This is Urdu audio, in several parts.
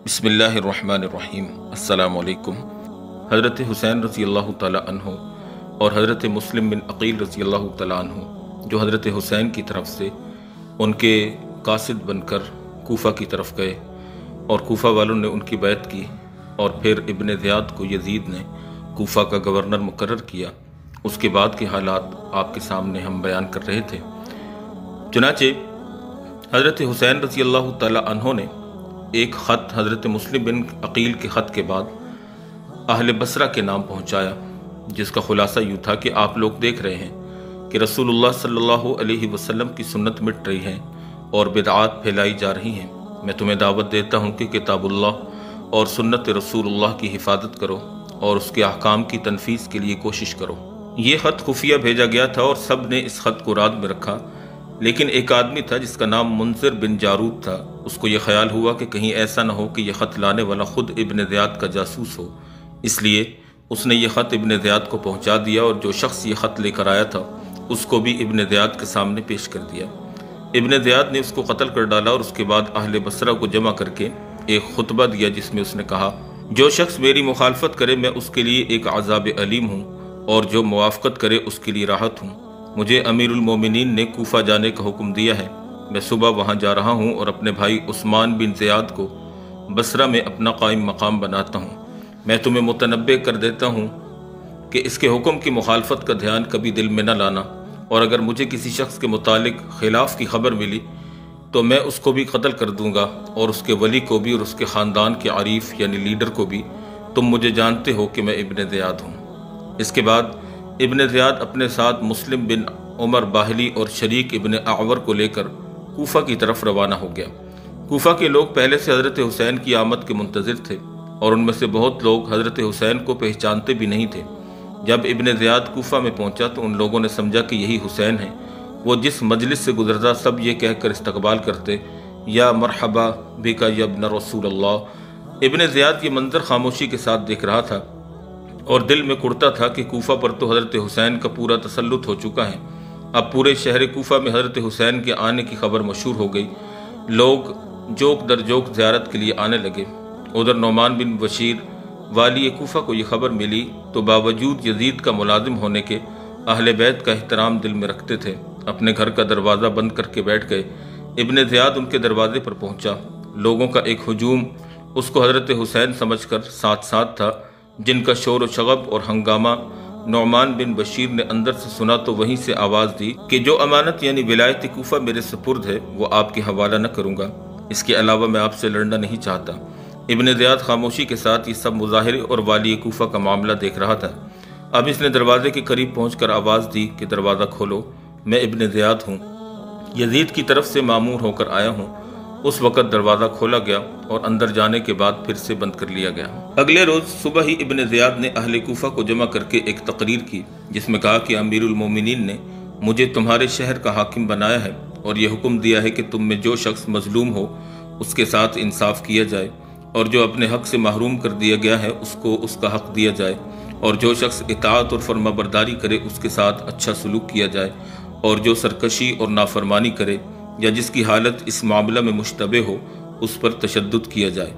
بسم اللہ الرحمن الرحیم۔ السلام علیکم۔ حضرت حسین رضی اللہ تعالیٰ عنہ اور حضرت مسلم بن عقیل رضی اللہ تعالیٰ عنہ جو حضرت حسین کی طرف سے ان کے قاصد بن کر کوفہ کی طرف گئے اور کوفہ والوں نے ان کی بیعت کی اور پھر ابن زیاد کو یزید نے کوفہ کا گورنر مقرر کیا، اس کے بعد کے حالات آپ کے سامنے ہم بیان کر رہے تھے۔ چنانچہ حضرت حسین رضی اللہ تعالیٰ عنہ نے ایک خط حضرت مسلم بن عقیل کے خط کے بعد اہل بصرہ کے نام پہنچایا، جس کا خلاصہ یوں تھا کہ آپ لوگ دیکھ رہے ہیں کہ رسول اللہ صلی اللہ علیہ وسلم کی سنت مٹ رہی ہے اور بدعات پھیلائی جا رہی ہیں۔ میں تمہیں دعوت دیتا ہوں کہ کتاب اللہ اور سنت رسول اللہ کی حفاظت کرو اور اس کے احکام کی تنفیذ کے لیے کوشش کرو۔ یہ خط خفیہ بھیجا گیا تھا اور سب نے اس خط کو رات میں رکھا، لیکن ایک آدمی تھا جس کا نام منذر بن جارود تھا۔ اس کو یہ خیال ہوا کہ کہیں ایسا نہ ہو کہ یہ خط لانے والا خود ابن زیاد کا جاسوس ہو، اس لیے اس نے یہ خط ابن زیاد کو پہنچا دیا اور جو شخص یہ خط لے کر آیا تھا اس کو بھی ابن زیاد کے سامنے پیش کر دیا۔ ابن زیاد نے اس کو قتل کر ڈالا اور اس کے بعد اہل بصرہ کو جمع کر کے ایک خطبہ دیا جس میں اس نے کہا، جو شخص میری مخالفت کرے میں اس کے لیے ایک عذاب علیم ہوں اور جو موافقت کرے اس کے لیے راحت ہوں۔ مجھے امیر المومنین نے کوفہ جانے کا حکم دیا ہے، میں صبح وہاں جا رہا ہوں اور اپنے بھائی عثمان بن زیاد کو بصرہ میں اپنا قائم مقام بناتا ہوں۔ میں تمہیں متنبہ کر دیتا ہوں کہ اس کے حکم کی مخالفت کا دھیان کبھی دل میں نہ لانا، اور اگر مجھے کسی شخص کے متعلق خلاف کی خبر ملی تو میں اس کو بھی قتل کر دوں گا اور اس کے ولی کو بھی اور اس کے خاندان کے عریف یعنی لیڈر کو بھی۔ تم مجھے جانتے ہو کہ میں ابن زیاد ہوں۔ اس کے بعد ابن زیاد اپنے ساتھ مسلم بن عمر باہلی اور شریک ابن اعور کو لے کر کوفہ کی طرف روانہ ہو گیا۔ کوفہ کے لوگ پہلے سے حضرت حسین کی آمد کے منتظر تھے اور ان میں سے بہت لوگ حضرت حسین کو پہچانتے بھی نہیں تھے۔ جب ابن زیاد کوفہ میں پہنچا تو ان لوگوں نے سمجھا کہ یہی حسین ہیں۔ وہ جس مجلس سے گزرتا سب یہ کہہ کر استقبال کرتے، یا مرحبا بک یا ابن رسول اللہ۔ ابن زیاد یہ منظر خاموشی کے ساتھ دیکھ رہا تھا اور دل میں کڑتا تھا کہ کوفہ پر تو حضرت حسین کا پورا تسلط ہو چکا ہے، اب پورے شہر کوفہ میں حضرت حسین کے آنے کی خبر مشہور ہو گئی، لوگ جوک در جوک زیارت کے لیے آنے لگے۔ ادھر نعمان بن بشیر والی کوفہ کو یہ خبر ملی تو باوجود یزید کا ملازم ہونے کے اہل بیت کا احترام دل میں رکھتے تھے، اپنے گھر کا دروازہ بند کر کے بیٹھ گئے۔ ابن زیاد ان کے دروازے پر پہنچا، لوگوں کا ایک ہجوم اس کو حضرت حسین سمجھ کر ساتھ ساتھ تھا، جن کا شور و شغب اور ہنگامہ نعمان بن بشیر نے اندر سے سنا تو وہیں سے آواز دی کہ جو امانت یعنی ولایت کوفہ میرے سپرد ہے وہ آپ کے حوالہ نہ کروں گا، اس کے علاوہ میں آپ سے لڑنا نہیں چاہتا۔ ابن زیاد خاموشی کے ساتھ یہ سب مظاہرے اور والی کوفہ کا معاملہ دیکھ رہا تھا۔ اب اس نے دروازے کے قریب پہنچ کر آواز دی کہ دروازہ کھولو، میں ابن زیاد ہوں، یزید کی طرف سے مامور ہو کر آیا ہوں۔ اس وقت دروازہ کھولا گیا اور اندر جانے کے بعد پھر سے بند کر لیا گیا۔ اگلے روز صبح ہی ابن زیاد نے اہل کوفہ کو جمع کر کے ایک تقریر کی جس میں کہا کہ امیر المومنین نے مجھے تمہارے شہر کا حاکم بنایا ہے اور یہ حکم دیا ہے کہ تم میں جو شخص مظلوم ہو اس کے ساتھ انصاف کیا جائے، اور جو اپنے حق سے محروم کر دیا گیا ہے اس کو اس کا حق دیا جائے، اور جو شخص اطاعت اور فرما برداری کرے اس کے ساتھ اچھا سلوک کیا جائے، اور جو سرکشی اور نافرمانی کرے یا جس کی حالت اس معاملہ میں مشتبہ ہو اس پر تشدد کیا جائے۔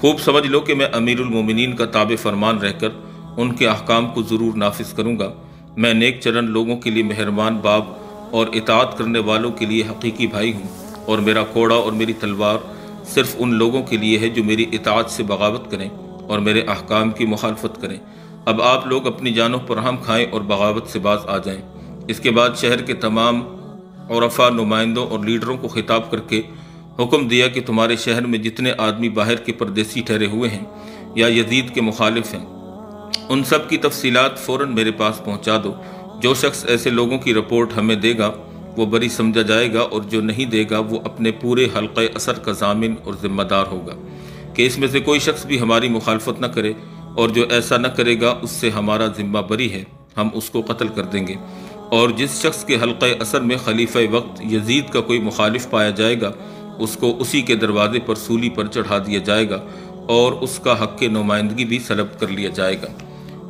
خوب سمجھ لو کہ میں امیر المومنین کا تابع فرمان رہ کر ان کے احکام کو ضرور نافذ کروں گا۔ میں نیک چرن لوگوں کے لیے مہربان باپ اور اطاعت کرنے والوں کے لیے حقیقی بھائی ہوں، اور میرا کوڑا اور میری تلوار صرف ان لوگوں کے لیے ہے جو میری اطاعت سے بغاوت کریں اور میرے احکام کی مخالفت کریں۔ اب آپ لوگ اپنی جانوں پر رحم کھائیں اور بغاوت سے باز آ جائیں۔ اس کے بعد شہر کے تمام عرفاء، نمائندوں اور لیڈروں کو خطاب کر کے حکم دیا کہ تمہارے شہر میں جتنے آدمی باہر کے پردیسی ٹھہرے ہوئے ہیں یا یزید کے مخالف ہیں ان سب کی تفصیلات فوراً میرے پاس پہنچا دو۔ جو شخص ایسے لوگوں کی رپورٹ ہمیں دے گا وہ بری سمجھا جائے گا، اور جو نہیں دے گا وہ اپنے پورے حلقہ اثر کا ضامن اور ذمہ دار ہوگا کہ اس میں سے کوئی شخص بھی ہماری مخالفت نہ کرے، اور جو ایسا نہ کرے گا اس سے ہمارا ذمہ بری ہے، ہم اس کو قتل کر دیں گے۔ اور جس شخص کے حلقہ اثر میں خلیفہ وقت یزید کا کوئی مخالف پایا جائے گا اس کو اسی کے دروازے پر سولی پر چڑھا دیا جائے گا اور اس کا حق نمائندگی بھی سلب کر لیا جائے گا۔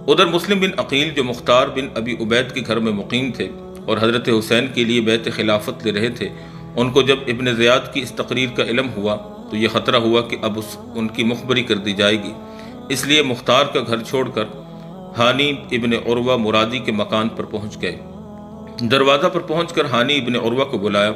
ادھر مسلم بن عقیل جو مختار بن ابی عبید کے گھر میں مقیم تھے اور حضرت حسین کے لیے بیعت خلافت لے رہے تھے، ان کو جب ابن زیاد کی اس تقریر کا علم ہوا تو یہ خطرہ ہوا کہ اب ان کی مخبری کر دی جائے گی، اس لیے مختار کا گھر چھوڑ کر ہانی ابن عروہ مرادی کے مکان پر پہنچ گئے۔ دروازہ پر پہنچ کر ہانی ابن عروہ کو بلایا،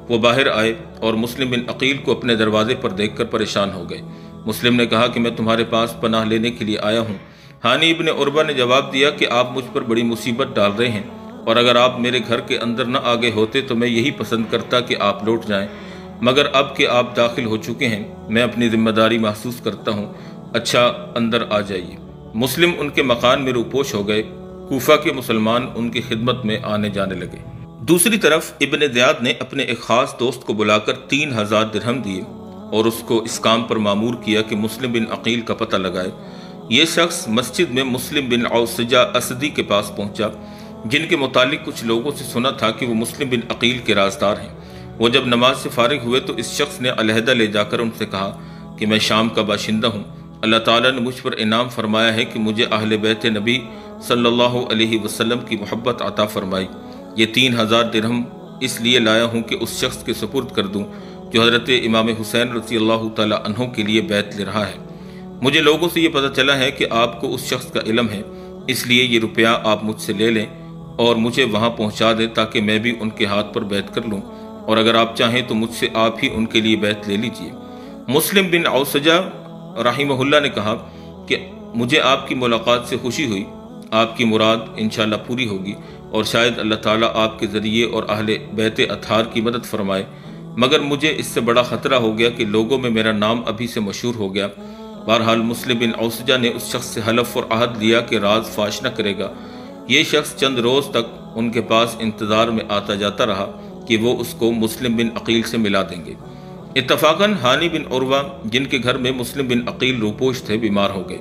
وہ باہر آئے اور مسلم بن عقیل کو اپنے دروازے پر دیکھ کر پریشان ہو گئے۔ مسلم نے کہا کہ میں تمہارے پاس پناہ لینے کے لیے آیا ہوں۔ ہانی ابن عروہ نے جواب دیا کہ آپ مجھ پر بڑی مصیبت ڈال رہے ہیں، اور اگر آپ میرے گھر کے اندر نہ آگے ہوتے تو میں یہی پسند کرتا کہ آپ لوٹ جائیں، مگر اب کہ آپ داخل ہو چکے ہیں میں اپنی ذمہ داری محسوس کرتا ہوں، اچھا اندر آ جائیے۔ مسلم ان کے مکان میں روپوش ہو گئے۔ کوفہ کے مسلمان ان کی خدمت میں آنے جانے لگے۔ دوسری طرف ابن زیاد نے اپنے ایک خاص دوست کو بلا کر 3000 درہم دیے اور اس کو اس کام پر مامور کیا کہ مسلم بن عقیل کا پتہ لگائے۔ یہ شخص مسجد میں مسلم بن عوسجہ اسدی کے پاس پہنچا، جن کے متعلق کچھ لوگوں سے سنا تھا کہ وہ مسلم بن عقیل کے رازدار ہیں۔ وہ جب نماز سے فارغ ہوئے تو اس شخص نے علیحدہ لے جا کر ان سے کہا کہ میں شام کا باشندہ ہوں، اللہ تعالیٰ نے مجھ پر انعام فرمایا ہے کہ مجھے اہل بیت نبی صلی اللہ علیہ وسلم کی محبت عطا فرمائی۔ یہ 3000 درہم اس لیے لایا ہوں کہ اس شخص کے سپرد کر دوں جو حضرت امام حسین رضی اللہ تعالیٰ عنہ کے لیے بیعت لے رہا ہے۔ مجھے لوگوں سے یہ پتہ چلا ہے کہ آپ کو اس شخص کا علم ہے، اس لیے یہ روپیہ آپ مجھ سے لے لیں اور مجھے وہاں پہنچا دیں تاکہ میں بھی ان کے ہاتھ پر بیعت کر لوں، اور اگر آپ چاہیں تو مجھ سے آپ ہی ان کے لیے بیعت لے لیجئے۔ مسلم بن عوسجہ رحمہ اللہ نے کہا کہ مجھے آپ کی ملاقات سے خوشی ہوئی، آپ کی مراد انشاءاللہ پوری ہوگی اور شاید اللہ تعالیٰ آپ کے ذریعے اور اہل بیت اطہار کی مدد فرمائے، مگر مجھے اس سے بڑا خطرہ ہو گیا کہ لوگوں میں میرا نام ابھی سے مشہور ہو گیا۔ بہرحال مسلم بن عوسجہ نے اس شخص سے حلف اور عہد لیا کہ راز فاش نہ کرے گا۔ یہ شخص چند روز تک ان کے پاس انتظار میں آتا جاتا رہا کہ وہ اس کو مسلم بن عقیل سے ملا دیں گے۔ اتفاقاً ہانی بن عروہ جن کے گھر میں مسلم بن عقیل روپوش تھے بیمار ہو گئے۔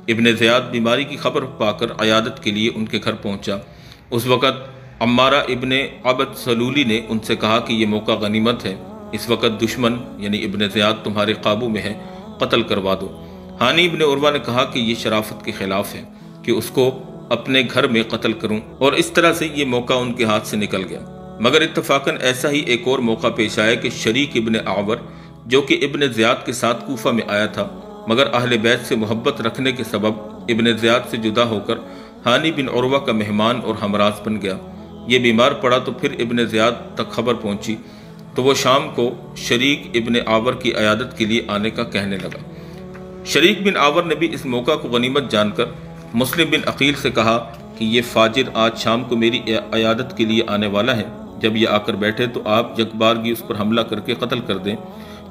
ابن زیاد بیماری کی خبر پا کر عیادت کے لیے ان کے گھر پہنچا۔ اس وقت عمارہ ابن عبد سلولی نے ان سے کہا کہ یہ موقع غنیمت ہے، اس وقت دشمن یعنی ابن زیاد تمہارے قابو میں ہے، قتل کروا دو۔ ہانی ابن عروہ نے کہا کہ یہ شرافت کے خلاف ہے کہ اس کو اپنے گھر میں قتل کروں، اور اس طرح سے یہ موقع ان کے ہاتھ سے نکل گیا۔ مگر اتفاقاً ایسا ہی ایک اور موقع پیش آیا کہ شریک ابن عور جو کہ ابن زیاد کے ساتھ کوفہ میں آیا تھا، مگر اہل بیت سے محبت رکھنے کے سبب ابن زیاد سے جدا ہو کر ہانی بن عروہ کا مہمان اور ہمراز بن گیا۔ یہ بیمار پڑا تو پھر ابن زیاد تک خبر پہنچی تو وہ شام کو شریک ابن عور کی عیادت کے لیے آنے کا کہنے لگا۔ شریک بن عور نے بھی اس موقع کو غنیمت جان کر مسلم بن عقیل سے کہا کہ یہ فاجر آج شام کو میری عیادت کے لیے آنے والا ہے، جب یہ آ کر بیٹھے تو آپ یکبارگی اس پر حملہ کر کے قتل کر دیں،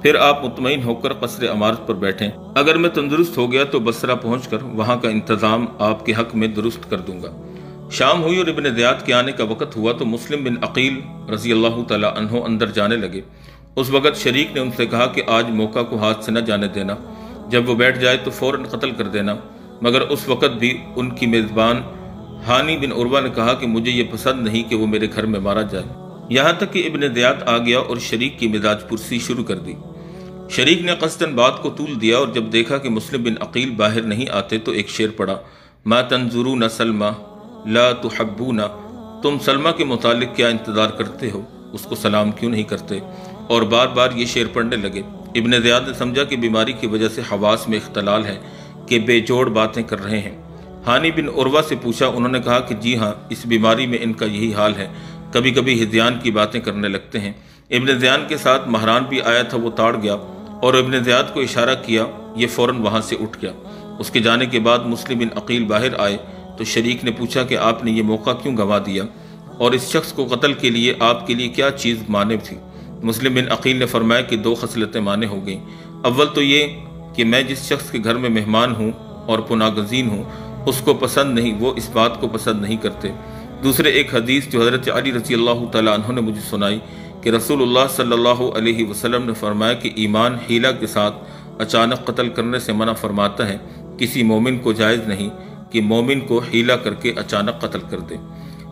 پھر آپ مطمئن ہو کر قصر عمارت پر بیٹھیں، اگر میں تندرست ہو گیا تو بصرہ پہنچ کر وہاں کا انتظام آپ کے حق میں درست کر دوں گا۔ شام ہوئی اور ابن زیاد کے آنے کا وقت ہوا تو مسلم بن عقیل رضی اللہ تعالیٰ عنہ اندر جانے لگے۔ اس وقت شریک نے ان سے کہا کہ آج موقع کو ہاتھ سے نہ جانے دینا، جب وہ بیٹھ جائے تو فوراً قتل کر دینا، مگر اس وقت بھی ان کی میزبان ہانی بن عروہ نے کہا کہ مجھے یہ پسند نہیں کہ وہ میرے گھر میں مارا جائے، یہاں تک کہ ابن زیاد آ گیا اور شریک کی مزاج پرسی شروع کر دی۔ شریک نے قصداً بات کو طول دیا اور جب دیکھا کہ مسلم بن عقیل باہر نہیں آتے تو ایک شعر پڑھا، ما تنظرون سلمہ لا تحبون، تم سلمہ کے متعلق کیا انتظار کرتے ہو، اس کو سلام کیوں نہیں کرتے، اور بار بار یہ شعر پڑھنے لگے۔ ابن زیاد نے سمجھا کہ بیماری کی وجہ سے حواس میں اختلال ہے کہ بے جوڑ باتیں کر رہے ہیں۔ ہانی بن عروہ سے پوچھا، انہوں نے کہا کہ جی ہاں، اس بیماری میں ان کا یہی حال ہے، کبھی کبھی ہذیان کی باتیں کرنے لگتے ہیں۔ ابن زیاد کے ساتھ مہران بھی آیا تھا، وہ تاڑ گیا اور ابن زیاد کو اشارہ کیا، یہ فوراً وہاں سے اٹھ گیا۔ اس کے جانے کے بعد مسلم بن عقیل باہر آئے تو شریک نے پوچھا کہ آپ نے یہ موقع کیوں گنوا دیا اور اس شخص کو قتل کے لیے آپ کے لیے کیا چیز مانع تھی؟ مسلم بن عقیل نے فرمایا کہ 2 خصلتیں مانع ہو گئیں۔ اول تو یہ کہ میں جس شخص کے گھر میں مہمان ہوں اور پناہ گزین ہوں اس کو پسند نہیں، وہ اس بات کو پسند نہیں کرتے۔ دوسرے ایک حدیث جو حضرت علی رضی اللہ تعالیٰ عنہ نے مجھے سنائی کہ رسول اللہ صلی اللہ علیہ وسلم نے فرمایا کہ ایمان حیلہ کے ساتھ اچانک قتل کرنے سے منع فرماتا ہے، کسی مومن کو جائز نہیں کہ مومن کو حیلہ کر کے اچانک قتل کر دے۔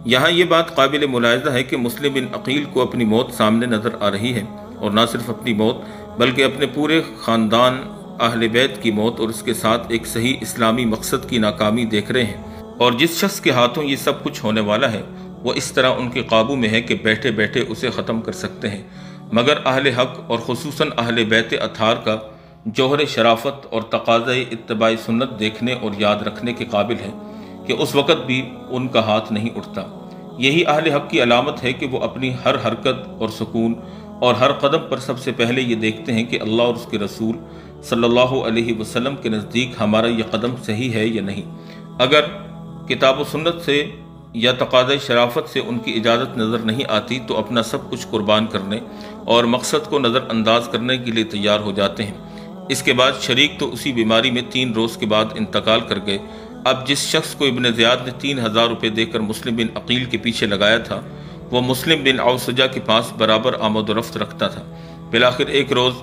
یہاں یہ بات قابل ملاحظہ ہے کہ مسلم بن عقیل کو اپنی موت سامنے نظر آ رہی ہے، اور نہ صرف اپنی موت بلکہ اپنے پورے خاندان اہل بیت کی موت اور اس کے ساتھ ایک صحیح اسلامی مقصد کی ناکامی دیکھ رہے ہیں، اور جس شخص کے ہاتھوں یہ سب کچھ ہونے والا ہے وہ اس طرح ان کے قابو میں ہے کہ بیٹھے بیٹھے اسے ختم کر سکتے ہیں۔ مگر اہل حق اور خصوصاً اہل بیت اطہار کا جوہر شرافت اور تقاضۂ اتباع سنت دیکھنے اور یاد رکھنے کے قابل ہے کہ اس وقت بھی ان کا ہاتھ نہیں اٹھتا۔ یہی اہل حق کی علامت ہے کہ وہ اپنی ہر حرکت اور سکون اور ہر قدم پر سب سے پہلے یہ دیکھتے ہیں کہ اللہ اور اس کے رسول صلی اللہ علیہ وسلم کے نزدیک ہمارا یہ قدم صحیح ہے یا نہیں۔ اگر کتاب و سنت سے یا تقاضۂ شرافت سے ان کی اجازت نظر نہیں آتی تو اپنا سب کچھ قربان کرنے اور مقصد کو نظر انداز کرنے کے لیے تیار ہو جاتے ہیں۔ اس کے بعد شریک تو اسی بیماری میں 3 روز کے بعد انتقال کر گئے۔ اب جس شخص کو ابن زیاد نے 3000 روپے دے کر مسلم بن عقیل کے پیچھے لگایا تھا وہ مسلم بن اوسجہ کے پاس برابر آمد و رفت رکھتا تھا۔ بالآخر ایک روز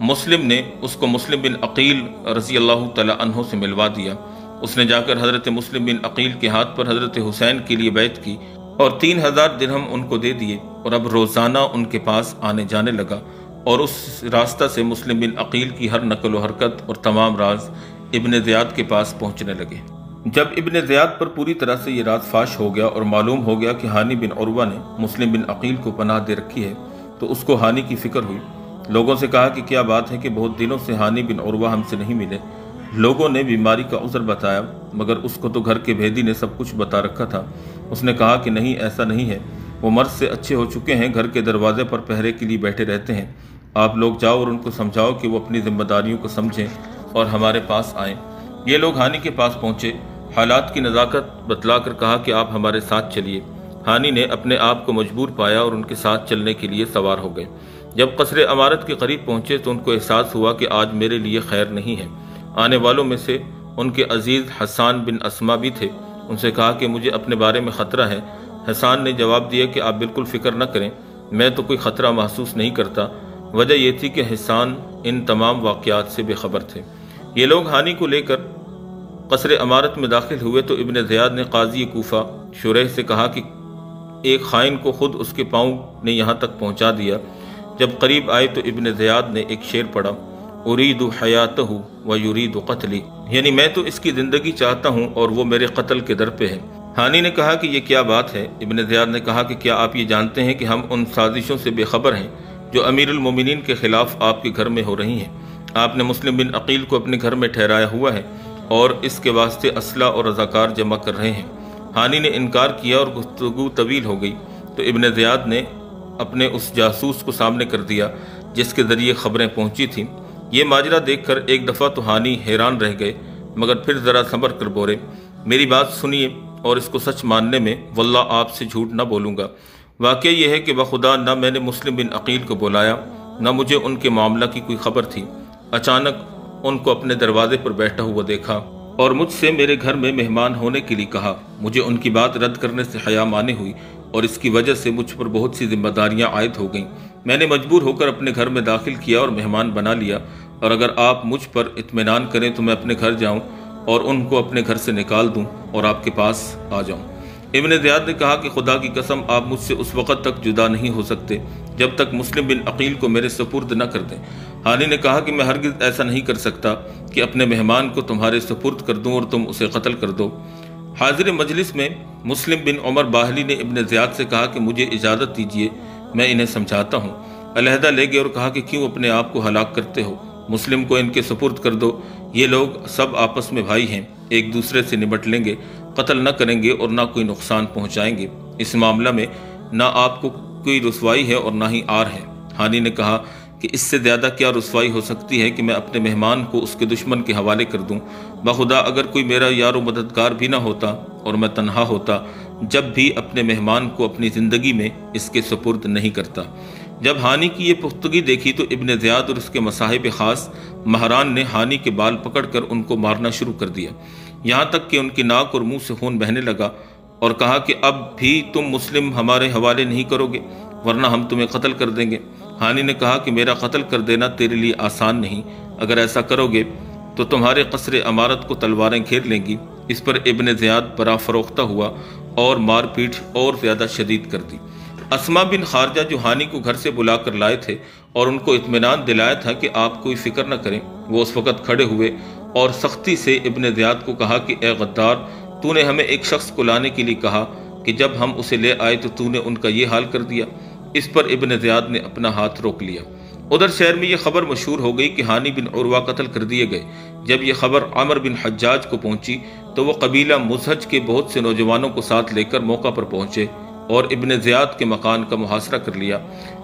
مسلم نے اس کو مسلم بن عقیل رضی اللہ تعالی عنہ سے ملوا دیا۔ اس نے جا کر حضرت مسلم بن عقیل کے ہاتھ پر حضرت حسین کے لیے بیعت کی اور 3000 درہم ان کو دے دیے، اور اب روزانہ ان کے پاس آنے جانے لگا، اور اس راستہ سے مسلم بن عقیل کی ہر نقل و حرکت اور تمام راز ابن زیاد کے پاس پہنچنے لگے۔ جب ابن زیاد پر پوری طرح سے یہ راز فاش ہو گیا اور معلوم ہو گیا کہ ہانی بن عروہ نے مسلم بن عقیل کو پناہ دے رکھی ہے تو اس کو ہانی کی فکر ہوئی۔ لوگوں سے کہا کہ کیا بات ہے کہ بہت دنوں سے ہانی بن عروہ ہم سے نہیں ملے۔ لوگوں نے بیماری کا عذر بتایا، مگر اس کو تو گھر کے بھیدی نے سب کچھ بتا رکھا تھا۔ اس نے کہا کہ نہیں، ایسا نہیں ہے، وہ مرض سے اچھے ہو چکے ہیں، گھر کے دروازے پر پہرے کے لیے بیٹھے رہتے ہیں۔ آپ لوگ جاؤ اور ان کو سمجھاؤ کہ وہ اپنی ذمہ داریوں کو سمجھیں اور ہمارے پاس آئیں۔ یہ لوگ ہانی کے پاس پہنچے، حالات کی نزاکت بتلا کر کہا کہ آپ ہمارے ساتھ چلیے۔ ہانی نے اپنے آپ کو مجبور پایا اور ان کے ساتھ چلنے کے لیے سوار ہو گئے۔ جب قصر امارت کے قریب پہنچے تو ان کو احساس ہوا کہ آج میرے لیے خیر نہیں ہے۔ آنے والوں میں سے ان کے عزیز حسان بن اسما بھی تھے۔ ان سے کہا کہ مجھے اپنے بارے میں خطرہ ہے۔ حسان نے جواب دیا کہ آپ بالکل فکر نہ کریں، میں تو کوئی خطرہ محسوس نہیں کرتا۔ وجہ یہ تھی کہ حسان ان تمام واقعات سے بے خبر تھے۔ یہ لوگ ہانی کو لے کر قصر امارت میں داخل ہوئے تو ابن زیاد نے قاضی کوفہ شریح سے کہا کہ ایک خائن کو خود اس کے پاؤں نے یہاں تک پہنچا دیا۔ جب قریب آئے تو ابن زیاد نے ایک شعر پڑھا، ارید حیاتہ و یرید قتلی، یعنی میں تو اس کی زندگی چاہتا ہوں اور وہ میرے قتل کے در پہ ہے۔ ہانی نے کہا کہ یہ کیا بات ہے؟ ابن زیاد نے کہا کہ کیا آپ یہ جانتے ہیں کہ ہم ان سازشوں سے بے خبر ہیں جو امیر المومنین کے خلاف آپ کے گھر میں ہو رہی ہیں؟ آپ نے مسلم بن عقیل کو اپنے گھر میں ٹھہرایا ہوا ہے اور اس کے واسطے اسلحہ اور رضاکار جمع کر رہے ہیں۔ ہانی نے انکار کیا اور گفتگو طویل ہو گئی تو ابن زیاد نے اپنے اس جاسوس کو سامنے کر دیا جس کے ذریعے خبریں پہنچی تھیں۔ یہ ماجرا دیکھ کر ایک دفعہ تو ہانی حیران رہ گئے، مگر پھر ذرا صبر کر بولے، میری بات سنیے اور اس کو سچ ماننے میں واللہ آپ سے جھوٹ نہ بولوں گا۔ واقعہ یہ ہے کہ بخدا نہ میں نے مسلم بن عقیل کو بلایا، نہ مجھے ان کے معاملہ کی کوئی خبر تھی۔ اچانک ان کو اپنے دروازے پر بیٹھا ہوا دیکھا اور مجھ سے میرے گھر میں مہمان ہونے کے لیے کہا۔ مجھے ان کی بات رد کرنے سے حیا مانے ہوئی اور اس کی وجہ سے مجھ پر بہت سی ذمہ داریاں عائد ہو گئیں۔ میں نے مجبور ہو کر اپنے گھر میں داخل کیا اور مہمان بنا لیا، اور اگر آپ مجھ پر اطمینان کریں تو میں اپنے گھر جاؤں اور ان کو اپنے گھر سے نکال دوں اور آپ کے پاس آ جاؤں۔ ابن زیاد نے کہا کہ خدا کی قسم آپ مجھ سے اس وقت تک جدا نہیں ہو سکتے جب تک مسلم بن عقیل کو میرے سپرد نہ کر دیں۔ ہانی نے کہا کہ میں ہرگز ایسا نہیں کر سکتا کہ اپنے مہمان کو تمہارے سپرد کر دوں اور تم اسے قتل کر دو۔ حاضر مجلس میں مسلم بن عمر باہلی نے ابن زیاد سے کہا کہ مجھے اجازت دیجیے، میں انہیں سمجھاتا ہوں۔ علیحدہ لے گئے اور کہا کہ کیوں اپنے آپ کو ہلاک کرتے ہو؟ مسلم کو ان کے سپرد کر دو، یہ لوگ سب آپس میں بھائی ہیں، ایک دوسرے سے نمٹ لیں گے، قتل نہ کریں گے اور نہ کوئی نقصان پہنچائیں گے۔ اس معاملہ میں نہ آپ کو کوئی رسوائی ہے اور نہ ہی آر ہے۔ ہانی نے کہا کہ اس سے زیادہ کیا رسوائی ہو سکتی ہے کہ میں اپنے مہمان کو اس کے دشمن کے حوالے کر دوں؟ بخدا اگر کوئی میرا یار و مددگار بھی نہ ہوتا اور میں تنہا ہوتا، جب بھی اپنے مہمان کو اپنی زندگی میں اس کے سپرد نہیں کرتا۔ جب ہانی کی یہ پختگی دیکھی تو ابن زیاد اور اس کے مصاحب خاص مہران نے ہانی کے بال پکڑ کر ان کو مارنا شروع کر دیا، یہاں تک کہ ان کی ناک اور منہ سے خون بہنے لگا، اور کہا کہ اب بھی تم مسلم ہمارے حوالے نہیں کرو گے ورنہ ہم تمہیں قتل کر دیں گے۔ ہانی نے کہا کہ میرا قتل کر دینا تیرے لیے آسان نہیں، اگر ایسا کرو گے تو تمہارے قصر امارت کو تلواریں گھیر لیں گی۔ اس پر ابن زیاد برا فروختہ ہوا اور مار پیٹ اور زیادہ شدید کر دی۔ اسما بن خارجہ جو ہانی کو گھر سے بلا کر لائے تھے اور ان کو اطمینان دلایا تھا کہ آپ کوئی فکر نہ کریں، وہ اس وقت کھڑے ہوئے اور سختی سے ابن زیاد کو کہا کہ اے غدار، تو نے ہمیں ایک شخص کو لانے کے لیے کہا کہ جب ہم اسے لے آئے تو تو نے ان کا یہ حال کر دیا۔ اس پر ابن زیاد نے اپنا ہاتھ روک لیا۔ ادھر شہر میں یہ خبر مشہور ہو گئی کہ ہانی بن عروہ قتل کر دیے گئے۔ جب یہ خبر عمر بن حجاج کو پہنچی تو وہ قبیلہ مزہج کے بہت سے نوجوانوں کو ساتھ لے کر موقع پر پہنچے اور ابن زیاد کے مکان کا محاصرہ کر لیا۔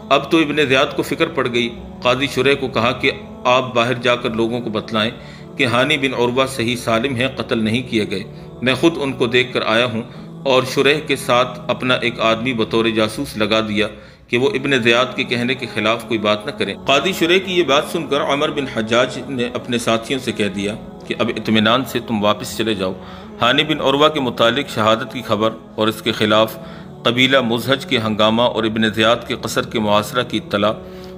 اب تو ابن زیاد کو فکر پڑ گئی۔ قاضی شریح کو کہا کہ آپ باہر جا کر لوگوں کو بتلائیں کہ ہانی بن عروہ صحیح سالم ہیں، قتل نہیں کیے گئے۔ میں خود ان کو دیکھ کر آیا ہوں، اور شریح کے ساتھ اپنا ایک آدمی بطور جاسوس لگا دیا کہ وہ ابن زیاد کے کہنے کے خلاف کوئی بات نہ کریں۔ قاضی شریح کی یہ بات سن کر عمر بن حجاج نے اپنے ساتھیوں سے کہہ دیا کہ اب اطمینان سے تم واپس چلے جاؤ۔ ہانی بن عروہ کے متعلق شہادت کی خبر اور اس کے خلاف قبیلہ مزہج کے ہنگامہ اور ابن زیاد کے قصر کے محاصرہ کی اطلاع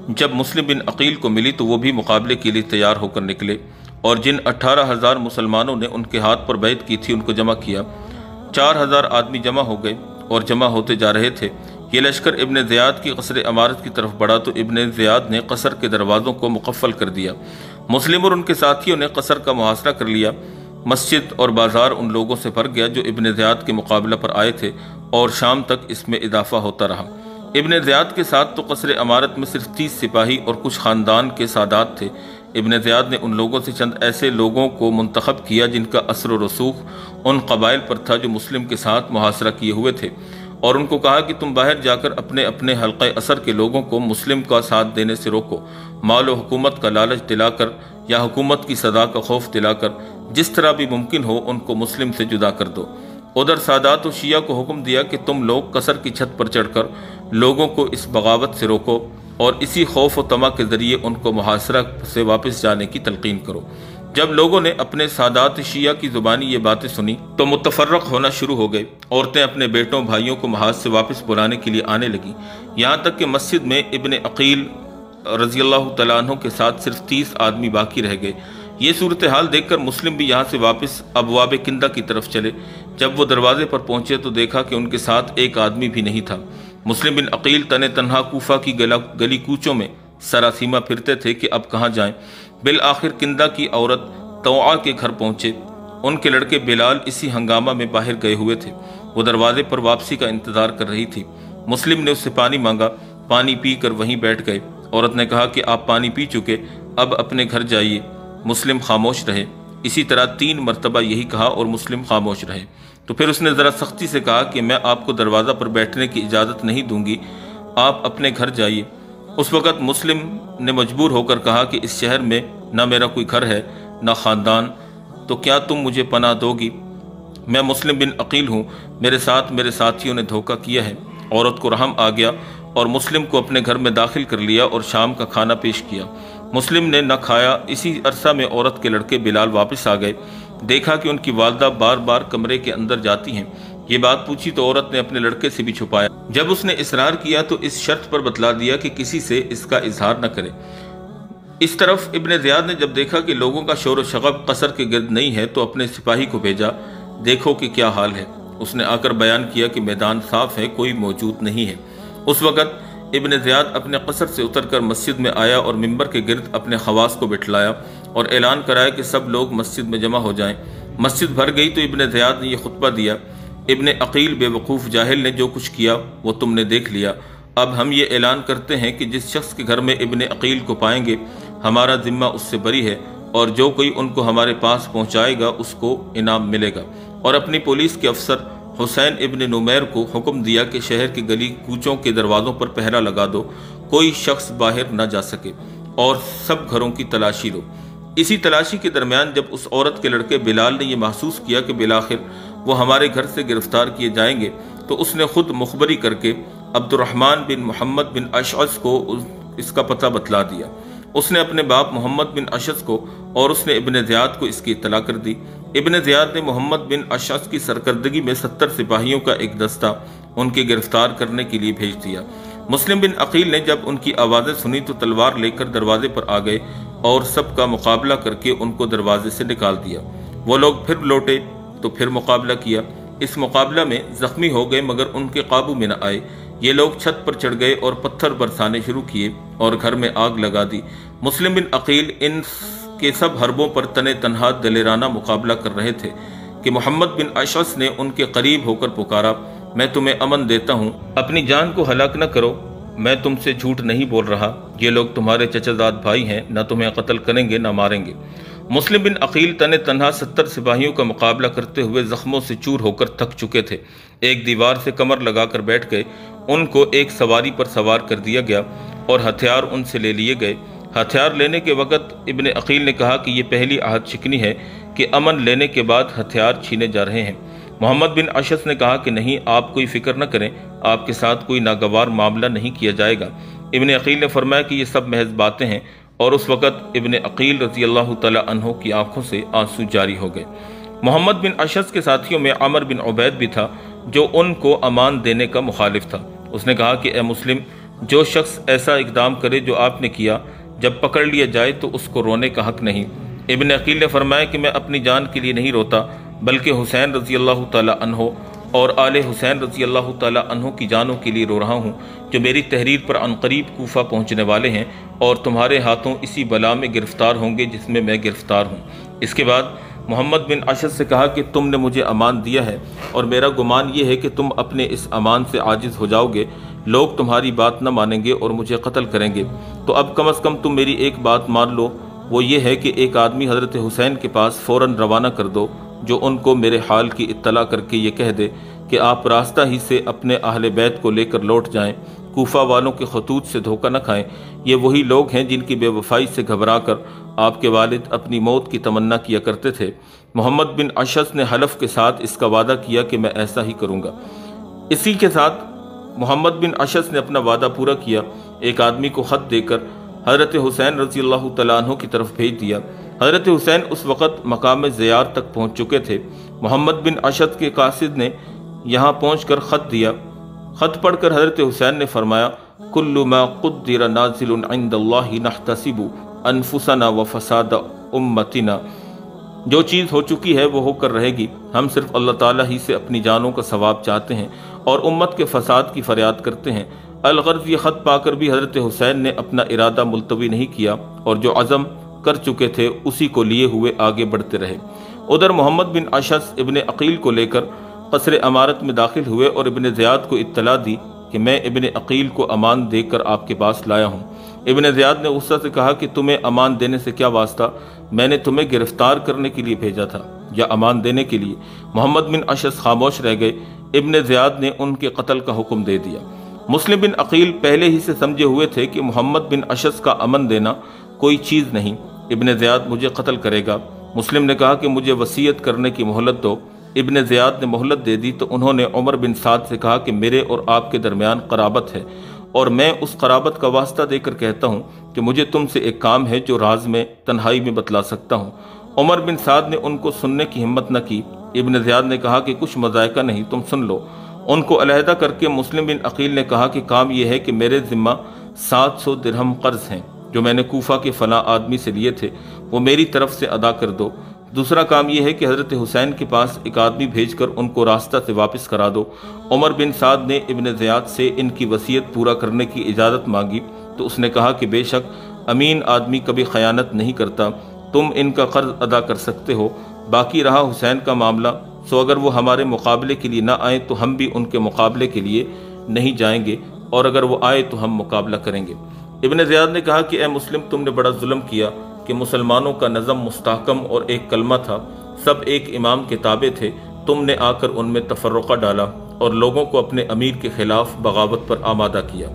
جب مسلم بن عقیل کو ملی تو وہ بھی مقابلے کے لیے تیار ہو کر نکلے، اور جن 18,000 مسلمانوں نے ان کے ہاتھ پر بیعت کی تھی ان کو جمع کیا۔ 4,000 آدمی جمع ہو گئے اور جمع ہوتے جا رہے تھے۔ یہ لشکر ابن زیاد کی قصر عمارت کی طرف بڑھا تو ابن زیاد نے قصر کے دروازوں کو مقفل کر دیا۔ مسلم اور ان کے ساتھیوں نے قصر کا محاصرہ کر لیا۔ مسجد اور بازار ان لوگوں سے بھر گیا جو ابن زیاد کے مقابلہ پر آئے تھے، اور شام تک اس میں اضافہ ہوتا رہا۔ ابن زیاد کے ساتھ تو قصر عمارت میں صرف 30 سپاہی اور کچھ خاندان کے سادات تھے۔ ابن زیاد نے ان لوگوں سے چند ایسے لوگوں کو منتخب کیا جن کا اثر و رسوخ ان قبائل پر تھا جو مسلم کے ساتھ محاصرہ کیے ہوئے تھے، اور ان کو کہا کہ تم باہر جا کر اپنے اپنے حلقہ اثر کے لوگوں کو مسلم کا ساتھ دینے سے روکو، مال و حکومت کا لالچ دلا کر یا حکومت کی سزا کا خوف دلا کر جس طرح بھی ممکن ہو ان کو مسلم سے جدا کر دو۔ ادھر سادات و شیعہ کو حکم دیا کہ تم لوگ قصر کی چھت پر چڑھ کر لوگوں کو اس بغاوت سے روکو اور اسی خوف و طمع کے ذریعے ان کو محاصرہ سے واپس جانے کی تلقین کرو۔ جب لوگوں نے اپنے سادات شیعہ کی زبانی یہ باتیں سنی تو متفرق ہونا شروع ہو گئے۔ عورتیں اپنے بیٹوں بھائیوں کو محاذ سے واپس بلانے کے لیے آنے لگیں، یہاں تک کہ مسجد میں ابن عقیل رضی اللہ تعالیٰ عنہ کے ساتھ صرف 30 آدمی باقی رہ گئے۔ یہ صورتحال دیکھ کر مسلم بھی یہاں سے واپس ابواب کندہ کی طرف چلے۔ جب وہ دروازے پر پہنچے تو دیکھا کہ ان کے ساتھ ایک آدمی بھی نہیں تھا۔ مسلم بن عقیل تنہا کوفہ کی گلی کوچوں میں سراسیمہ پھرتے تھے کہ اب کہاں جائیں۔ بالآخر کندہ کی عورت توعا کے گھر پہنچے۔ ان کے لڑکے بلال اسی ہنگامہ میں باہر گئے ہوئے تھے۔ وہ دروازے پر واپسی کا انتظار کر رہی تھی۔ مسلم نے اس سے پانی مانگا، پانی پی کر وہیں بیٹھ گئے۔ عورت نے کہا کہ آپ پانی پی چکے، اب اپنے گھر جائیے۔ مسلم خاموش رہے۔ اسی طرح 3 مرتبہ یہی کہا اور مسلم خاموش رہے۔ تو پھر اس نے ذرا سختی سے کہا کہ میں آپ کو دروازہ پر بیٹھنے کی اجازت نہیں دوں گی، آپ اپنے گھر جائیے۔ اس وقت مسلم نے مجبور ہو کر کہا کہ اس شہر میں نہ میرا کوئی گھر ہے نہ خاندان، تو کیا تم مجھے پناہ دو گی؟ میں مسلم بن عقیل ہوں، میرے ساتھ میرے ساتھیوں نے دھوکہ کیا ہے۔ عورت کو رحم آ گیا اور مسلم کو اپنے گھر میں داخل کر لیا اور شام کا کھانا پیش کیا۔ مسلم نے نہ کھایا۔ اسی عرصہ میں عورت کے لڑکے بلال واپس آ گئے۔ دیکھا کہ ان کی والدہ بار بار کمرے کے اندر جاتی ہیں۔ یہ بات پوچھی تو عورت نے اپنے لڑکے سے بھی چھپایا۔ جب اس نے اصرار کیا تو اس شرط پر بتلا دیا کہ کسی سے اس کا اظہار نہ کرے۔ اس طرف ابن زیاد نے جب دیکھا کہ لوگوں کا شور و شغب قصر کے گرد نہیں ہے تو اپنے سپاہی کو بھیجا، دیکھو کہ کیا حال ہے۔ اس نے آ کر بیان کیا کہ میدان صاف ہے، کوئی موجود نہیں ہے۔ اس وقت ابن زیاد اپنے قصر سے اتر کر مسجد میں آیا اور ممبر کے گرد اپنے خواص کو بٹھلایا اور اعلان کرایا کہ سب لوگ مسجد میں جمع ہو جائیں۔ مسجد بھر گئی تو ابن زیاد نے یہ خطبہ دیا، ابن عقیل بے وقوف جاہل نے جو کچھ کیا وہ تم نے دیکھ لیا۔ اب ہم یہ اعلان کرتے ہیں کہ جس شخص کے گھر میں ابن عقیل کو پائیں گے ہمارا ذمہ اس سے بری ہے، اور جو کوئی ان کو ہمارے پاس پہنچائے گا اس کو انعام ملے گا۔ اور اپنی پولیس کے افسر حسین ابن نمیر کو حکم دیا کہ شہر کے گلی کوچوں کے دروازوں پر پہرا لگا دو، کوئی شخص باہر نہ جا سکے، اور سب گھروں کی تلاشی لو۔ اسی تلاشی کے درمیان جب اس عورت کے لڑکے بلال نے یہ محسوس کیا کہ بالآخر وہ ہمارے گھر سے گرفتار کیے جائیں گے تو اس نے خود مخبری کر کے عبد الرحمن بن محمد بن اشعث کو اس کا پتہ بتلا دیا۔ اس نے اپنے باپ محمد بن اشعث کو اور اس نے ابن زیاد کو اس کی اطلاع کر دی۔ ابن زیاد نے محمد بن اشعث کی سرکردگی میں 70 سپاہیوں کا ایک دستہ ان کے گرفتار کرنے کے لیے بھیج دیا۔ مسلم بن عقیل نے جب ان کی آوازیں سنی تو تلوار لے کر دروازے پر آ گئے اور سب کا مقابلہ کر کے ان کو دروازے سے نکال دیا۔ وہ لوگ پھر لوٹے تو پھر مقابلہ کیا۔ اس مقابلہ میں زخمی ہو گئے مگر ان کے قابو میں نہ آئے۔ یہ لوگ چھت پر چڑھ گئے اور پتھر برسانے شروع کیے اور گھر میں آگ لگا دی۔ مسلم بن عقیل ان کے سب حربوں پر تنہا دلیرانہ مقابلہ کر رہے تھے کہ محمد بن اشعث نے ان کے قریب ہو کر پکارا، میں تمہیں امن دیتا ہوں، اپنی جان کو ہلاک نہ کرو، میں تم سے جھوٹ نہیں بول رہا، یہ لوگ تمہارے چچازاد بھائی ہیں، نہ تمہیں قتل کریں گے نہ ماریں گے۔ مسلم بن عقیل تن تنہا 70 سپاہیوں کا مقابلہ کرتے ہوئے زخموں سے چور ہو کر تھک چکے تھے۔ ایک دیوار سے کمر لگا کر بیٹھ گئے، ان کو ایک سواری پر سوار کر دیا گیا اور ہتھیار ان سے لے لیے گئے۔ ہتھیار لینے کے وقت ابن عقیل نے کہا کہ یہ پہلی عہد شکنی ہے کہ امن لینے کے بعد ہتھیار چھینے جا رہے ہیں۔ محمد بن اشعث نے کہا کہ نہیں، آپ کوئی فکر نہ کریں، آپ کے ساتھ کوئی ناگوار معاملہ نہیں کیا جائے گا۔ ابن عقیل نے فرمایا کہ یہ سب محض باتیں ہیں، اور اس وقت ابن عقیل رضی اللہ تعالی عنہ کی آنکھوں سے آنسو جاری ہو گئے۔ محمد بن اشعث کے ساتھیوں میں عمر بن عبید بھی تھا، جو ان کو امان دینے کا مخالف تھا۔ اس نے کہا کہ اے مسلم، جو شخص ایسا اقدام کرے جو آپ نے کیا، جب پکڑ لیا جائے تو اس کو رونے کا حق نہیں۔ ابن عقیل نے فرمایا کہ میں اپنی جان کے لیے نہیں روتا، بلکہ حسین رضی اللہ تعالی عنہ اور آل حسین رضی اللہ تعالی عنہ کی جانوں کے لیے رو رہا ہوں، جو میری تحریر پر عنقریب کوفہ پہنچنے والے ہیں اور تمہارے ہاتھوں اسی بلا میں گرفتار ہوں گے جس میں میں گرفتار ہوں۔ اس کے بعد محمد بن اشعث سے کہا کہ تم نے مجھے امان دیا ہے، اور میرا گمان یہ ہے کہ تم اپنے اس امان سے عاجز ہو جاؤ گے، لوگ تمہاری بات نہ مانیں گے اور مجھے قتل کریں گے، تو اب کم از کم تم میری ایک بات مان لو، وہ یہ ہے کہ ایک آدمی حضرت حسین کے پاس فوراً روانہ کر دو، جو ان کو میرے حال کی اطلاع کر کے یہ کہہ دے کہ آپ راستہ ہی سے اپنے اہل بیت کو لے کر لوٹ جائیں، کوفہ والوں کے خطوط سے دھوکہ نہ کھائیں۔ یہ وہی لوگ ہیں جن کی بے وفائی سے گھبرا کر آپ کے والد اپنی موت کی تمنا کیا کرتے تھے۔ محمد بن اشعث نے حلف کے ساتھ اس کا وعدہ کیا کہ میں ایسا ہی کروں گا۔ اسی کے ساتھ محمد بن اشعث نے اپنا وعدہ پورا کیا، ایک آدمی کو خط دے کر حضرت حسین رضی اللہ تعالیٰ عنہ کی طرف بھیج دیا۔ حضرت حسین اس وقت مقام زیار تک پہنچ چکے تھے۔ محمد بن اشعث کے قاصد نے یہاں پہنچ کر خط دیا۔ خط پڑھ کر حضرت حسین نے فرمایا، کل ما قدر نازل عند اللہ نحتسب انفسنا وفساد امتنا، جو چیز ہو چکی ہے وہ ہو کر رہے گی، ہم صرف اللہ تعالیٰ ہی سے اپنی جانوں کا ثواب چاہتے ہیں اور امت کے فساد کی فریاد کرتے ہیں۔ الغرض یہ خط پا کر بھی حضرت حسین نے اپنا ارادہ ملتوی نہیں کیا اور جو عزم کر چکے تھے اسی کو لیے ہوئے آگے بڑھتے رہے۔ ادھر محمد بن اشعث ابن عقیل کو لے کر قصر امارت میں داخل ہوئے اور ابن زیاد کو اطلاع دی کہ میں ابن عقیل کو امان دے کر آپ کے پاس لایا ہوں۔ ابن زیاد نے غصہ سے کہا کہ تمہیں امان دینے سے کیا واسطہ، میں نے تمہیں گرفتار کرنے کے لیے بھیجا تھا یا امان دینے کے لیے؟ محمد بن اشعث خاموش رہ گئے۔ ابن زیاد نے ان کے قتل کا حکم دے دیا۔ مسلم بن عقیل پہلے ہی سے سمجھے ہوئے تھے کہ محمد بن اشعث کا امن دینا کوئی چیز نہیں، ابن زیاد مجھے قتل کرے گا۔ مسلم نے کہا کہ مجھے وصیت کرنے کی مہلت دو۔ ابن زیاد نے مہلت دے دی تو انہوں نے عمر بن سعد سے کہا کہ میرے اور آپ کے درمیان قرابت ہے، اور میں اس قرابت کا واسطہ دے کر کہتا ہوں کہ مجھے تم سے ایک کام ہے جو راز میں تنہائی میں بتلا سکتا ہوں۔ عمر بن سعد نے ان کو سننے کی ہمت نہ کی۔ ابن زیاد نے کہا کہ کچھ مذائقہ نہیں، تم سن لو۔ ان کو علیحدہ کر کے مسلم بن عقیل نے کہا کہ کام یہ ہے کہ میرے ذمہ 700 درہم قرض ہیں جو میں نے کوفہ کے فلاں آدمی سے لیے تھے، وہ میری طرف سے ادا کر دو۔ دوسرا کام یہ ہے کہ حضرت حسین کے پاس ایک آدمی بھیج کر ان کو راستہ سے واپس کرا دو۔ عمر بن سعد نے ابن زیاد سے ان کی وصیت پورا کرنے کی اجازت مانگی تو اس نے کہا کہ بے شک امین آدمی کبھی خیانت نہیں کرتا، تم ان کا قرض ادا کر سکتے ہو۔ باقی رہا حسین کا معاملہ، سو اگر وہ ہمارے مقابلے کے لیے نہ آئیں تو ہم بھی ان کے مقابلے کے لیے نہیں جائیں گے، اور اگر وہ آئے تو ہم مقابلہ کریں گے۔ ابن زیاد نے کہا کہ اے مسلم، تم نے بڑا ظلم کیا کہ مسلمانوں کا نظم مستحکم اور ایک کلمہ تھا، سب ایک امام کے تابع تھے، تم نے آ کر ان میں تفرقہ ڈالا اور لوگوں کو اپنے امیر کے خلاف بغاوت پر آمادہ کیا۔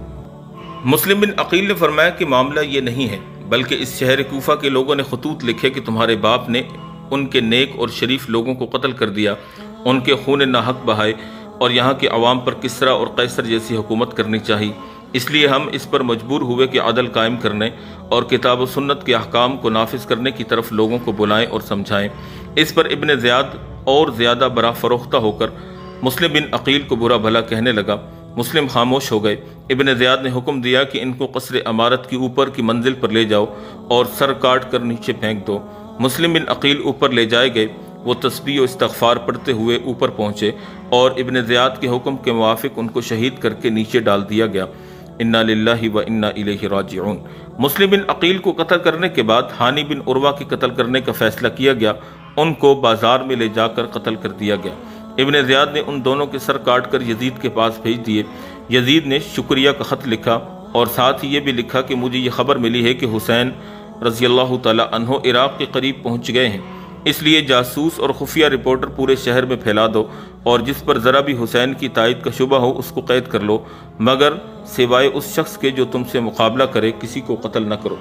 مسلم بن عقیل نے فرمایا کہ معاملہ یہ نہیں ہے، بلکہ اس شہر کوفہ کے لوگوں نے خطوط لکھے کہ تمہارے باپ نے ان کے نیک اور شریف لوگوں کو قتل کر دیا، ان کے خون ناحق بہائے، اور یہاں کے عوام پر کسرا اور قیصر جیسی حکومت کرنی چاہیے۔ اس لیے ہم اس پر مجبور ہوئے کہ عدل قائم کرنے اور کتاب و سنت کے احکام کو نافذ کرنے کی طرف لوگوں کو بلائیں اور سمجھائیں۔ اس پر ابن زیاد اور زیادہ برا فروختہ ہو کر مسلم بن عقیل کو برا بھلا کہنے لگا۔ مسلم خاموش ہو گئے۔ ابن زیاد نے حکم دیا کہ ان کو قصر امارت کی اوپر کی منزل پر لے جاؤ اور سر کاٹ کر نیچے پھینک دو۔ مسلم بن عقیل اوپر لے جائے گئے۔ وہ تسبیح و استغفار پڑھتے ہوئے اوپر پہنچے اور ابن زیاد کے حکم کے موافق ان کو شہید کر کے نیچے ڈال دیا گیا۔ انا للہ و انا الیہ راجعون۔ مسلم بن عقیل کو قتل کرنے کے بعد ہانی بن عروہ کے قتل کرنے کا فیصلہ کیا گیا، ان کو بازار میں لے جا کر قتل کر دیا گیا۔ ابن زیاد نے ان دونوں کے سر کاٹ کر یزید کے پاس بھیج دیے۔ یزید نے شکریہ کا خط لکھا اور ساتھ ہی یہ بھی لکھا کہ مجھے یہ خبر ملی ہے کہ حسین رضی اللہ تعالی عنہ عراق کے قریب پہنچ گئے ہیں، اس لیے جاسوس اور خفیہ رپورٹر پورے شہر میں پھیلا دو اور جس پر ذرا بھی حسین کی تائید کا شبہ ہو اس کو قید کر لو، مگر سوائے اس شخص کے جو تم سے مقابلہ کرے کسی کو قتل نہ کرو۔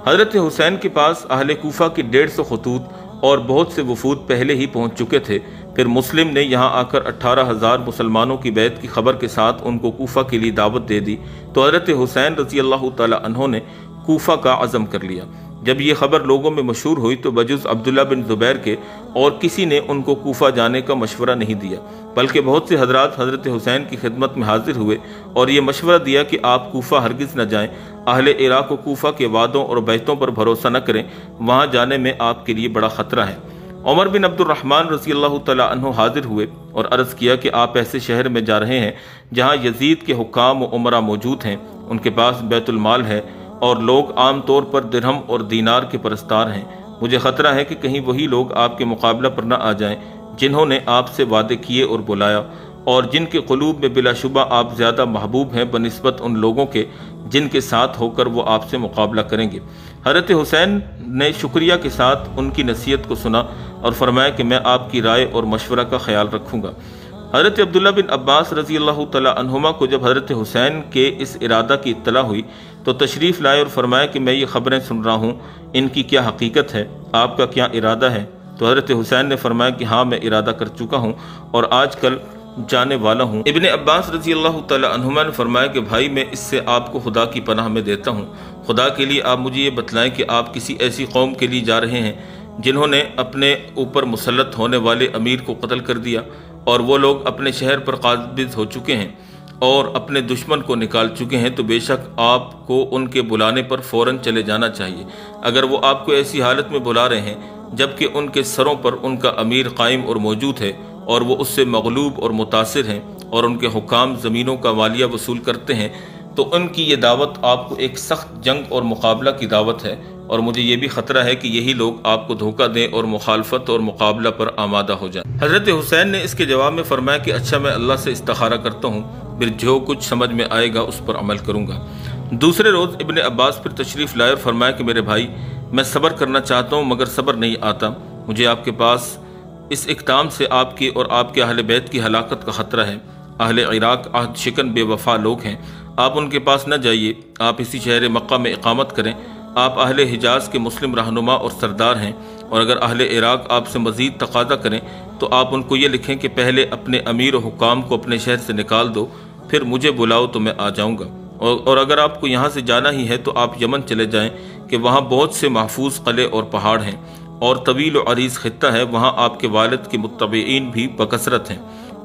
حضرت حسین کے پاس اہل کوفہ کی 150 خطوط اور بہت سے وفود پہلے ہی پہنچ چکے تھے۔ پھر مسلم نے یہاں آ کر 18,000 مسلمانوں کی بیعت کی خبر کے ساتھ ان کو کوفہ کے لیے دعوت دے دی، تو حضرت حسین رضی اللہ تعالی عنہ نے کوفہ کا عزم کر لیا۔ جب یہ خبر لوگوں میں مشہور ہوئی تو بجز عبداللہ بن زبیر کے اور کسی نے ان کو کوفہ جانے کا مشورہ نہیں دیا، بلکہ بہت سے حضرات حضرت حسین کی خدمت میں حاضر ہوئے اور یہ مشورہ دیا کہ آپ کوفہ ہرگز نہ جائیں، اہل عراق و کوفہ کے وعدوں اور بیعتوں پر بھروسہ نہ کریں، وہاں جانے میں آپ کے لیے بڑا خطرہ ہے۔ عمر بن عبد الرحمن رضی اللہ تعالیٰ عنہ حاضر ہوئے اور عرض کیا کہ آپ ایسے شہر میں جا رہے ہیں جہاں یزید کے حکام و عمرہ موجود ہیں، ان کے پاس بیت المال ہے اور لوگ عام طور پر درہم اور دینار کے پرستار ہیں، مجھے خطرہ ہے کہ کہیں وہی لوگ آپ کے مقابلہ پر نہ آ جائیں جنہوں نے آپ سے وعدے کیے اور بلایا، اور جن کے قلوب میں بلا شبہ آپ زیادہ محبوب ہیں بنسبت ان لوگوں کے جن کے ساتھ ہو کر وہ آپ سے مقابلہ کریں گے۔ حضرت حسین نے شکریہ کے ساتھ ان کی نصیحت کو سنا اور فرمایا کہ میں آپ کی رائے اور مشورہ کا خیال رکھوں گا۔ حضرت عبداللہ بن عباس رضی اللہ تعالی عنہما کو جب حضرت حسین کے اس ارادہ کی اطلاع ہوئی تو تشریف لائے اور فرمایا کہ میں یہ خبریں سن رہا ہوں، ان کی کیا حقیقت ہے، آپ کا کیا ارادہ ہے؟ تو حضرت حسین نے فرمایا کہ ہاں میں ارادہ کر چکا ہوں اور آج کل جانے والا ہوں۔ ابن عباس رضی اللہ تعالی عنہما نے فرمایا کہ بھائی میں اس سے آپ کو خدا کی پناہ میں دیتا ہوں، خدا کے لیے آپ مجھے یہ بتلائیں کہ آپ کسی ایسی قوم کے لیے جا رہے ہیں جنہوں نے اپنے اوپر مسلط ہونے والے امیر کو قتل کر دیا اور وہ لوگ اپنے شہر پر قابض ہو چکے ہیں اور اپنے دشمن کو نکال چکے ہیں، تو بے شک آپ کو ان کے بلانے پر فوراً چلے جانا چاہیے۔ اگر وہ آپ کو ایسی حالت میں بلا رہے ہیں جبکہ ان کے سروں پر ان کا امیر قائم اور موجود ہے اور وہ اس سے مغلوب اور متاثر ہیں اور ان کے حکام زمینوں کا مالیہ وصول کرتے ہیں، تو ان کی یہ دعوت آپ کو ایک سخت جنگ اور مقابلہ کی دعوت ہے، اور مجھے یہ بھی خطرہ ہے کہ یہی لوگ آپ کو دھوکہ دیں اور مخالفت اور مقابلہ پر آمادہ ہو جائیں۔ حضرت حسین نے اس کے جواب میں فرمایا کہ اچھا میں اللہ سے استخارہ کرتا ہوں، پھر جو کچھ سمجھ میں آئے گا اس پر عمل کروں گا۔ دوسرے روز ابن عباس پھر تشریف لائے اور فرمایا کہ میرے بھائی میں صبر کرنا چاہتا ہوں مگر صبر نہیں آتا، مجھے آپ کے پاس اس اقدام سے آپ کی اور آپ کے اہل بیت کی ہلاکت کا خطرہ ہے۔ اہل عراق عہد شکن بے وفا لوگ ہیں، آپ ان کے پاس نہ جائیے، آپ اسی شہر مکہ میں اقامت کریں۔ آپ اہل حجاز کے مسلم رہنما اور سردار ہیں، اور اگر اہل عراق آپ سے مزید تقاضا کریں تو آپ ان کو یہ لکھیں کہ پہلے اپنے امیر و حکام کو اپنے شہر سے نکال دو، پھر مجھے بلاؤ تو میں آ جاؤں گا، اور اگر آپ کو یہاں سے جانا ہی ہے تو آپ یمن چلے جائیں کہ وہاں بہت سے محفوظ قلعے اور پہاڑ ہیں اور طویل و عریض خطہ ہے، وہاں آپ کے والد کے متبعین بھی بکثرت ہیں۔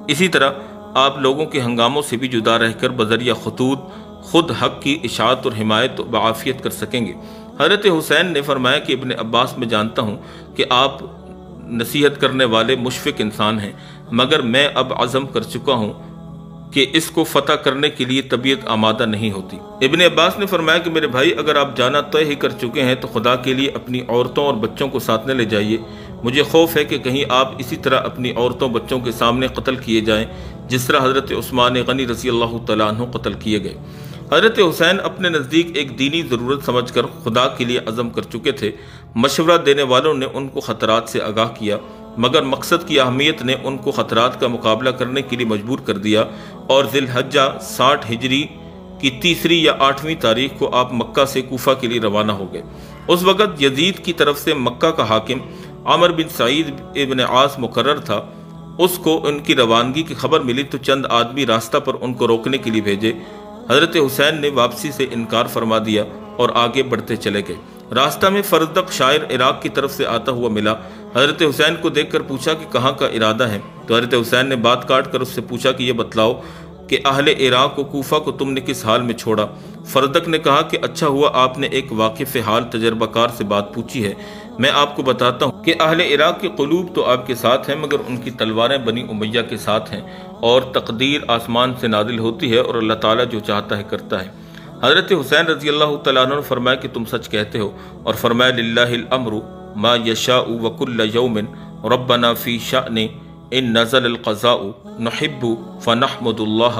اسی طرح آپ لوگوں کے ہنگاموں سے بھی جدا رہ کر بذریعہ خطوط خود حق کی اشاعت اور حمایت بعافیت کر سکیں گے۔ حضرت حسین نے فرمایا کہ ابن عباس میں جانتا ہوں کہ آپ نصیحت کرنے والے مشفق انسان ہیں، مگر میں اب عزم کر چکا ہوں کہ اس کو فتح کرنے کے لیے طبیعت آمادہ نہیں ہوتی۔ ابن عباس نے فرمایا کہ میرے بھائی اگر آپ جانا طے ہی کر چکے ہیں تو خدا کے لیے اپنی عورتوں اور بچوں کو ساتھ نہ لے جائیے، مجھے خوف ہے کہ کہیں آپ اسی طرح اپنی عورتوں بچوں کے سامنے قتل کیے جائیں جس طرح حضرت عثمان غنی رضی اللہ تعالیٰ عنہ قتل کیے گئے۔ حضرت حسین اپنے نزدیک ایک دینی ضرورت سمجھ کر خدا کے لیے عزم کر چکے تھے، مشورہ دینے والوں نے ان کو خطرات سے آگاہ کیا، مگر مقصد کی اہمیت نے ان کو خطرات کا مقابلہ کرنے کے لیے مجبور کر دیا، اور ذی الحجہ 60 ہجری کی 3 یا 8 تاریخ کو آپ مکہ سے کوفہ کے لیے روانہ ہو گئے۔ اس وقت یزید کی طرف سے مکہ کا حاکم عامر بن سعید ابن عاص مقرر تھا، اس کو ان کی روانگی کی خبر ملی تو چند آدمی راستہ پر ان کو روکنے کے لیے بھیجے۔ حضرت حسین نے واپسی سے انکار فرما دیا اور آگے بڑھتے چلے گئے۔ راستہ میں فرزدق شاعر عراق کی طرف سے آتا ہوا ملا، حضرت حسین کو دیکھ کر پوچھا کہ کہاں کا ارادہ ہے، تو حضرت حسین نے بات کاٹ کر اس سے پوچھا کہ یہ بتلاؤ کہ اہل عراق و کوفہ کو تم نے کس حال میں چھوڑا؟ فرزدق نے کہا کہ اچھا ہوا آپ نے ایک واقف حال تجربہ کار سے بات پوچھی ہے، میں آپ کو بتاتا ہوں کہ اہل عراق کے قلوب تو آپ کے ساتھ ہیں مگر ان کی تلواریں بنی امیہ کے ساتھ ہیں، اور تقدیر آسمان سے نازل ہوتی ہے اور اللہ تعالیٰ جو چاہتا ہے کرتا ہے۔ حضرت حسین رضی اللہ تعالیٰ عنہ نے فرمایا کہ تم سچ کہتے ہو، اور فرمایا للہ الامر ما یشاء وکل یوم ربنا فی شأن ان نزل القضاء نحب فنحمد اللہ